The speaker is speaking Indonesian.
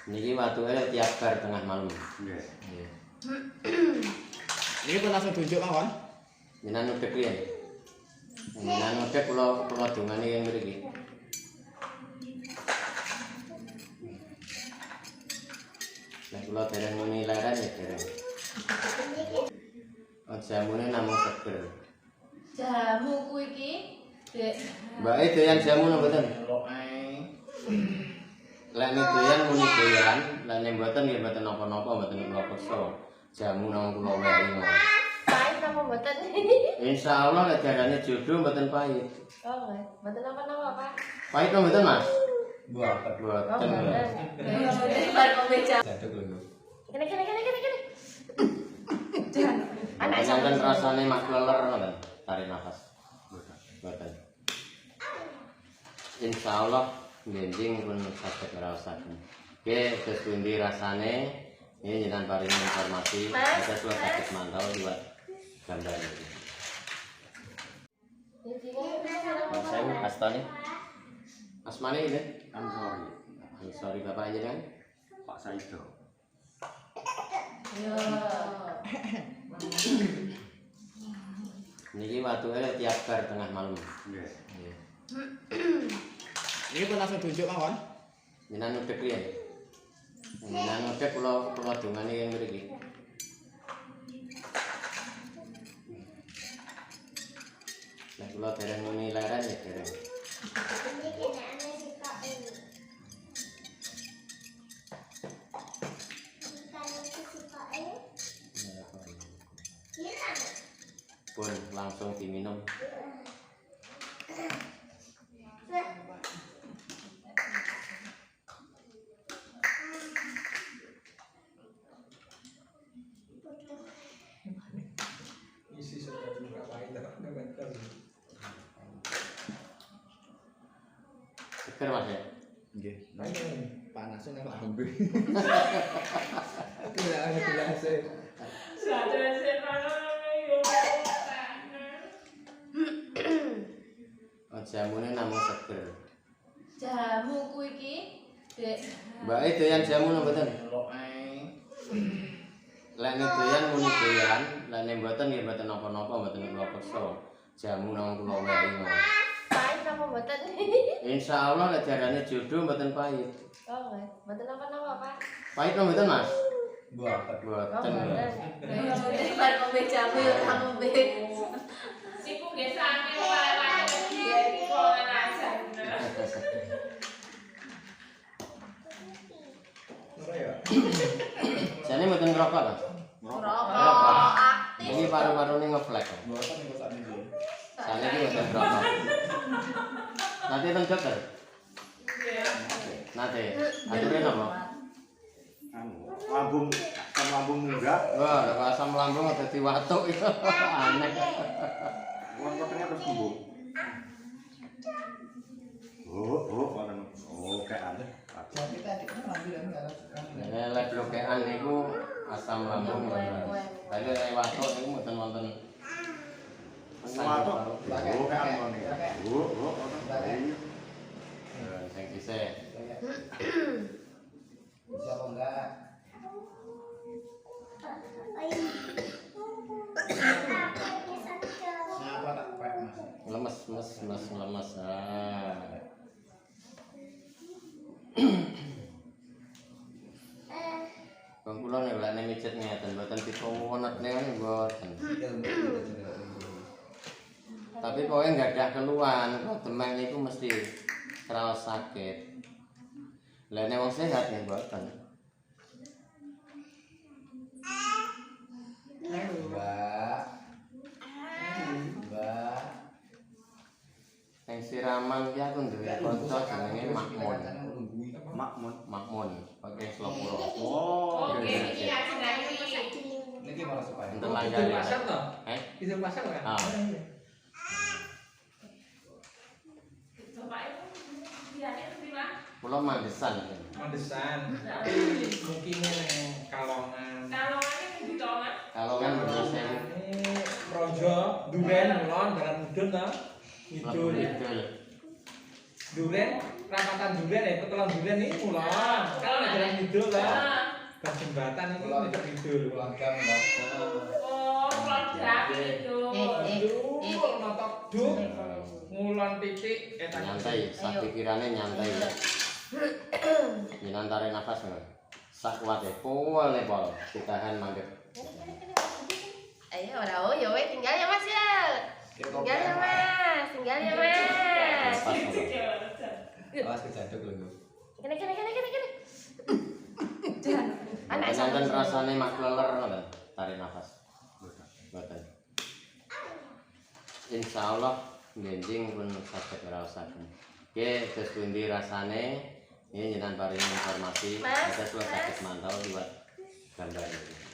Niki watuke tiap bar tengah malam. Nggih. Nggih. Ini pun langsung tunjuk mawon. Jenengan udhek riyen. Jenengan udhek kula dongani ing mriki. Nek kula dereng muni leren ya dereng. Jamune namung seger. Jamu ku iki, Dek. Mbake doyan jamu napa mboten? Delok ae. Lek nek doyan muni doyan, lek nek mboten nggih mboten napa-napa mboten kula paksa. Jamu namung kula wehi mawon. Pahit napa mboten? Insyaallah lek jarane jodoh mboten pahit. Oh, mboten napa-napa, Pak. Pahit napa mboten, Mas? Mboten. Mboten. Bar kok meja. Jaduk lho. Kene. Anak Sampeyan rasane mak kleler ngoten, tarik nafas. Mboten. Insyaallah benjing pun saged ngraosaken. Oke, terus pundi rasane? Ini jenengan paring informasi, ada kula saged mantau liwat gambar iki. Saya astane. Asmane ini? Sorry Bapak aja kan? Pak Saido. Yo. Niki watuke tiap bar tengah malam. Nggih. Nggih. Ini pun langsung tunjuk mawon. Jenengan udhek riyen. Jenengan udhek kula dongani ing mriki. Nek kula dereng muni leren ya dereng. Pun langsung diminum. Isi sudah juga pahit tak Seger Mas ya? Nggih. Panasnya nang lambe. Aku ora ada gelasé. Jamune namung seger. Jamu ku iki, Dek. Mbake doyan jamu napa mboten? Delok ae. Lek nek doyan muni doyan, lek nek mboten nggih mboten napa-napa mboten kula paksa. Jamu namung kula wehi mawon. Pahit napa mboten? Insyaallah lek jarane jodoh mboten pahit. Oh, mboten napa-napa, Pak. Pahit napa mboten, Mas? Mboten. Mboten. Bar kok mejamu yo tak ngombe. Siku gesane wale-wale iki kok alasan. Ora ya. Jane mboten ngerokok ta? Rokok aktif. Ini paru-parune ngeflek. Mboten niku sakniki. Saniki mboten ngerokok. Nanti teng dokter. Nanti. Aturnya napa? Anu, lambung munggah. Wah, asam lambung dadi watuk itu aneh. Wong ketenge terus sembuh. Kayak aneh. Jadi tadi kan ngambil enggak Lek blokean niku asam lambung. Tadi lek watuk niku mboten wonten. Watuk. Kayak aneh. Sing dhisik. Bisa apa enggak? Siapa tak pak mas? Lemes. Bang kula nek lek mijet ngeten mboten dikowonet niku mboten. Tapi pokoke enggak ada keluhan, kok demam niku mesti terus sakit. Lah nek wong sehat ya mboten. Mbak. Ning siraman ki aku duwe kanca jenenge Makmun, pakai Slopuro. Oke, iki ajengan iki. Niki malah supaya. Enten langgane. pasar toh? Itu Eh? pasar kan? Ah. Bapak itu liyane endi, Pak? Kula mandesan. Mandesan. Tapi mungkin kalongan. Kalongane endi to, Mas? Kalau kan bener saya Ini Projo, Duren, Mulon, dengan Mudun toh. Ngidul. Idul. Duren, rapatan Duren ya, petualang Duren ini Mulon. Kalau ada jalan kidul lah. Nah, Ke jembatan ini ngadep kidul. Pulang jam enggak? oh, pulang jam itu. Aduh, notok duk. Ngulon titik Nyantai, sak pikirannya nyantai. Jangan tarik nafas nggak? Sak kuat ya, pol nih pol. Ditahan mandek. Ayo, ora ya weh, tinggal ya Mas ya. Tinggal ya Mas, tinggal ya Mas. Pas nggak? Alas kejaduk lho. Kene. Anak Nonton rasanya mak leler nggak? Tarik nafas. Betul. Insya Allah benjing pun sakit ngerasakan. Oke, terus pundi rasane ini jenengan paring informasi. Ada suatu sakit mantau buat gambar ini.